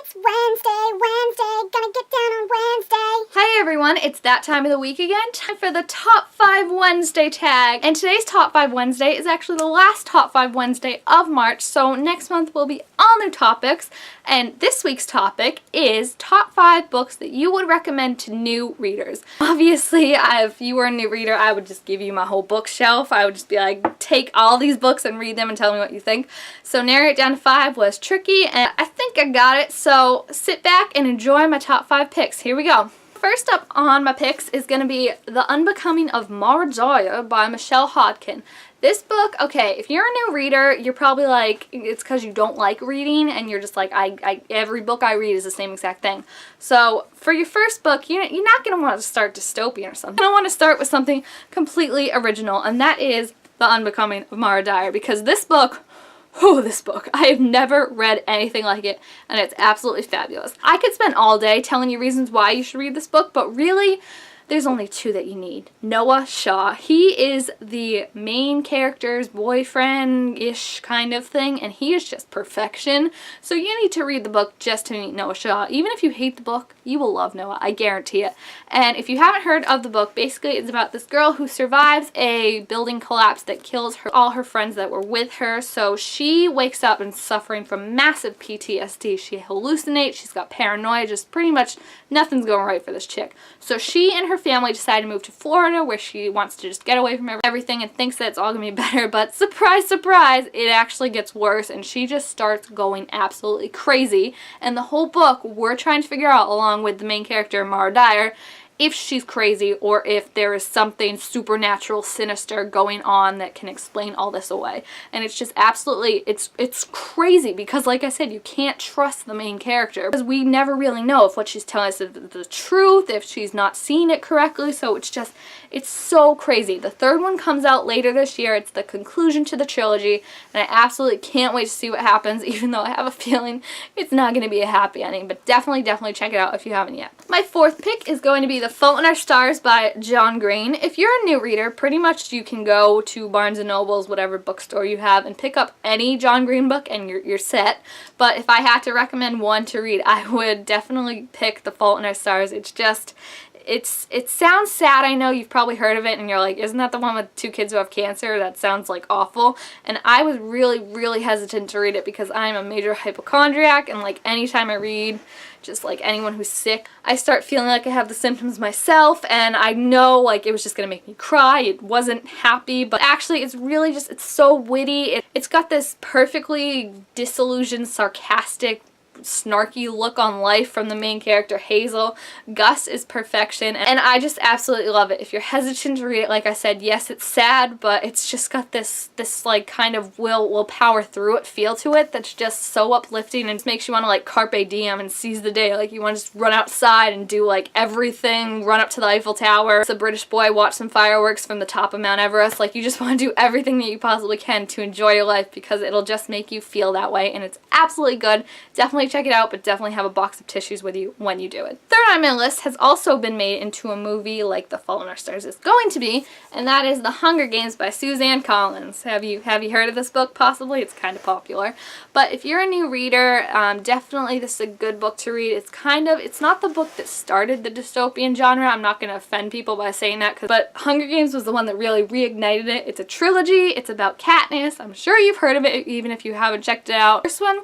It's Wednesday, gonna get down on Wednesday. Hi everyone, it's that time of the week again, time for the Top 5 Wednesday tag. And today's Top 5 Wednesday is actually the last Top 5 Wednesday of March, so next month will be all new topics. And this week's topic is Top 5 books that you would recommend to new readers. Obviously, if you were a new reader, I would just give you my whole bookshelf. I would just be like, take all these books and read them and tell me what you think. So narrowing it down to 5 was tricky, and I think I got it, so sit back and enjoy my top 5 picks. Here we go. First up on my picks is going to be The Unbecoming of Dyer by Michelle Hodkin. This book, okay, if you're a new reader, you're probably like, it's because you don't like reading and you're just like, every book I read is the same exact thing. So for your first book, you're not going to want to start dystopian or something. You're going to want to start with something completely original, and that is The Unbecoming of Dyer, because this book, I have never read anything like it, and it's absolutely fabulous. I could spend all day telling you reasons why you should read this book, but really, there's only 2 that you need. Noah Shaw. He is the main character's boyfriend-ish kind of thing, and he is just perfection. So you need to read the book just to meet Noah Shaw. Even if you hate the book, you will love Noah. I guarantee it. And if you haven't heard of the book, basically it's about this girl who survives a building collapse that kills all her friends that were with her. So she wakes up and suffering from massive PTSD. She hallucinates. She's got paranoia. Just pretty much nothing's going right for this chick. So she and her family decided to move to Florida, where she wants to just get away from everything and thinks that it's all going to be better, but surprise, surprise, it actually gets worse, and she just starts going absolutely crazy. And the whole book, we're trying to figure out, along with the main character, Dyer, if she's crazy or if there is something supernatural, sinister going on that can explain all this away. And it's just absolutely, it's crazy because, like I said, you can't trust the main character because we never really know if what she's telling us is the truth, if she's not seeing it correctly. So it's so crazy. The 3rd one comes out later this year. It's the conclusion to the trilogy, and I absolutely can't wait to see what happens, even though I have a feeling it's not going to be a happy ending. But definitely check it out if you haven't yet. My 4th pick is going to be The Fault in Our Stars by John Green. If you're a new reader, pretty much you can go to Barnes & Noble's, whatever bookstore you have, and pick up any John Green book and you're set. But if I had to recommend one to read, I would definitely pick The Fault in Our Stars. It's just, it sounds sad. I know you've probably heard of it and you're like, isn't that the one with 2 kids who have cancer? That sounds like awful. And I was really hesitant to read it because I'm a major hypochondriac, and like anytime I read just like anyone who's sick, I start feeling like I have the symptoms myself, and I know like it was just gonna make me cry. It wasn't happy, but actually it's really just, it's so witty. It's got this perfectly disillusioned, sarcastic, snarky look on life from the main character, Hazel. Gus is perfection, and I just absolutely love it. If you're hesitant to read it, like I said, yes, it's sad, but it's just got this like kind of will power through it feel to it that's just so uplifting, and makes you want to like carpe diem and seize the day. Like you want to just run outside and do like everything, run up to the Eiffel Tower, as a British boy, watch some fireworks from the top of Mount Everest. Like you just want to do everything that you possibly can to enjoy your life, because it'll just make you feel that way, and it's absolutely good. Definitely check it out, but definitely have a box of tissues with you when you do it. 3rd on my list has also been made into a movie like The Fault in Our Stars is going to be, and that is The Hunger Games by Suzanne Collins. Have you heard of this book? Possibly. It's kind of popular. But if you're a new reader, definitely this is a good book to read. It's not the book that started the dystopian genre. I'm not going to offend people by saying that, but Hunger Games was the one that really reignited it. It's a trilogy. It's about Katniss. I'm sure you've heard of it, even if you haven't checked it out. This one,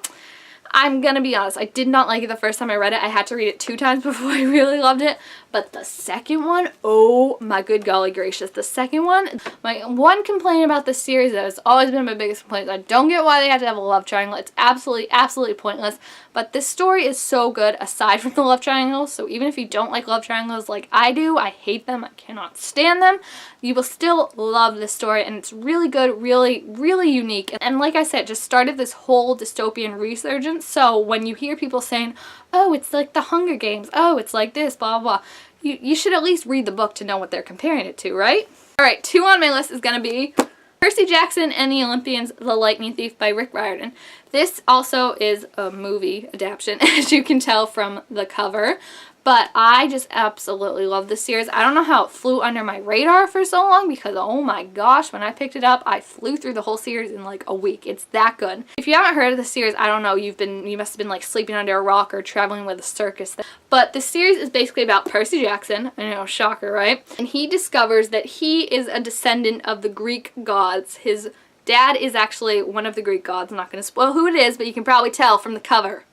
I'm gonna be honest, I did not like it the first time I read it. I had to read it 2 times before I really loved it. But the second one, oh my good golly gracious. The second one, my one complaint about this series that has always been my biggest complaint, I don't get why they have to have a love triangle. It's absolutely pointless. But this story is so good aside from the love triangles. So even if you don't like love triangles like I do, I hate them, I cannot stand them, you will still love this story, and it's really good, really unique. And like I said, just started this whole dystopian resurgence. So when you hear people saying, oh, it's like the Hunger Games, oh, it's like this, blah, blah, blah, you should at least read the book to know what they're comparing it to, right? Alright, 2 on my list is going to be Percy Jackson and the Olympians, The Lightning Thief by Rick Riordan. This also is a movie adaptation, as you can tell from the cover. But I just absolutely love this series. I don't know how it flew under my radar for so long because, oh my gosh, when I picked it up, I flew through the whole series in like a week. It's that good. If you haven't heard of the series, I don't know, you must have been like sleeping under a rock or traveling with a circus. But the series is basically about Percy Jackson. I know, shocker, right? And he discovers that he is a descendant of the Greek gods. His dad is actually one of the Greek gods. I'm not going to spoil who it is, but you can probably tell from the cover.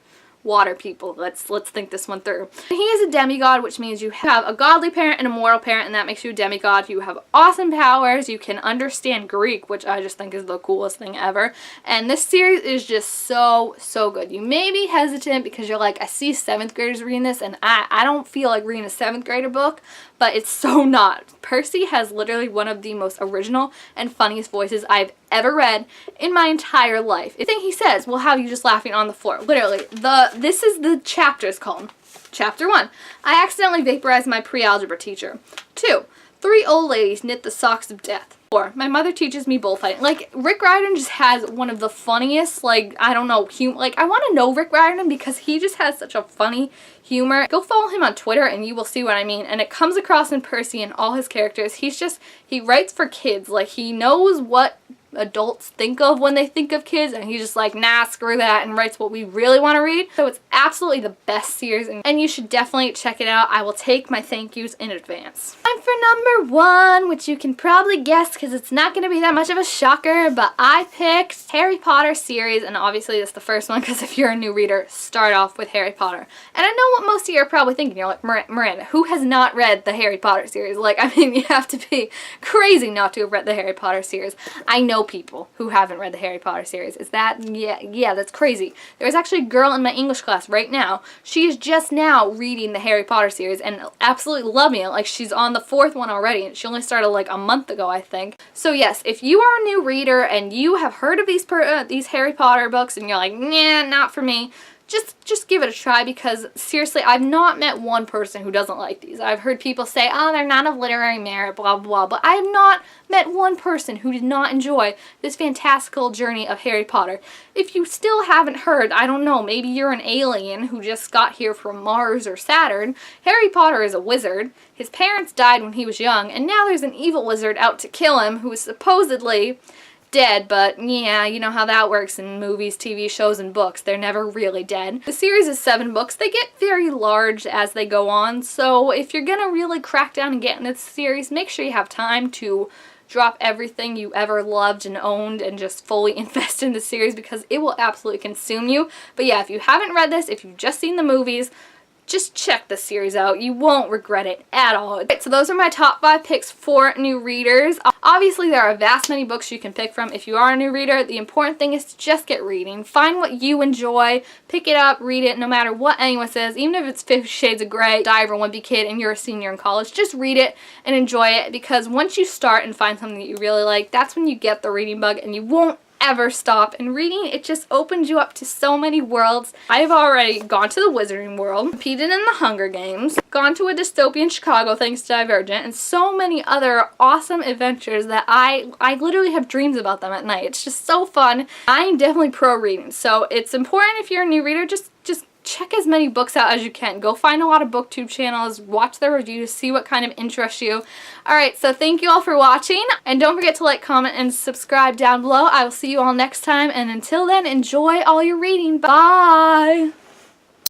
Water people. Let's think this one through. He is a demigod, which means you have a godly parent and a mortal parent, and that makes you a demigod. You have awesome powers. You can understand Greek, which I just think is the coolest thing ever. And this series is just so good. You may be hesitant because you're like, I see 7th graders reading this, and I don't feel like reading a 7th grader book, but it's so not. Percy has literally one of the most original and funniest voices I've ever read in my entire life. The thing he says will have you just laughing on the floor. Literally, this is the chapters called. Chapter 1. I accidentally vaporized my pre-algebra teacher. 2. 3 old ladies knit the socks of death. 4. My mother teaches me bullfighting. Like, Rick Riordan just has one of the funniest, like, I don't know, like, I want to know Rick Riordan because he just has such a funny humor. Go follow him on Twitter and you will see what I mean. And it comes across in Percy and all his characters. He writes for kids. Like, he knows what adults think of when they think of kids, and he's just like, nah, screw that, and writes what we really want to read. So it's absolutely the best series, and you should definitely check it out. I will take my thank yous in advance. Time for number 1, which you can probably guess because it's not going to be that much of a shocker, but I picked Harry Potter series, and obviously that's the first one because if you're a new reader, start off with Harry Potter. And I know what most of you are probably thinking. You're like, Miranda, who has not read the Harry Potter series? Like, I mean, you have to be crazy not to have read the Harry Potter series. I know people who haven't read the Harry Potter series. Is that, yeah, that's crazy. There's actually a girl in my English class right now. She is just now reading the Harry Potter series and absolutely loving it. Like, she's on the 4th one already, and she only started like a month ago, I think. So yes, if you are a new reader and you have heard of these Harry Potter books and you're like, nah, not for me, just give it a try, because seriously, I've not met one person who doesn't like these. I've heard people say, oh, they're not of literary merit, blah, blah, blah, but I have not met one person who did not enjoy this fantastical journey of Harry Potter. If you still haven't heard, I don't know, maybe you're an alien who just got here from Mars or Saturn. Harry Potter is a wizard. His parents died when he was young, and now there's an evil wizard out to kill him who is supposedly dead, but yeah, you know how that works in movies, TV shows, and books. They're never really dead. The series is 7 books. They get very large as they go on, so if you're gonna really crack down and get into the series, make sure you have time to drop everything you ever loved and owned and just fully invest in the series, because it will absolutely consume you. But yeah, if you haven't read this, if you've just seen the movies, just check the series out. You won't regret it at all. Right, so those are my top 5 picks for new readers. Obviously, there are vast many books you can pick from. If you are a new reader, the important thing is to just get reading. Find what you enjoy, pick it up, read it, no matter what anyone says. Even if it's 50 Shades of Grey, Dyer, Wimpy Kid, and you're a senior in college, just read it and enjoy it, because once you start and find something that you really like, that's when you get the reading bug and you won't ever stop. And reading, it just opens you up to so many worlds. I've already gone to the Wizarding World, competed in the Hunger Games, gone to a dystopian Chicago thanks to Divergent, and so many other awesome adventures that I literally have dreams about them at night. It's just so fun. I am definitely pro reading, so it's important if you're a new reader, just check as many books out as you can. Go find a lot of booktube channels, watch their reviews, see what kind of interests you. Alright, so thank you all for watching, and don't forget to like, comment, and subscribe down below. I will see you all next time, and until then, enjoy all your reading. Bye!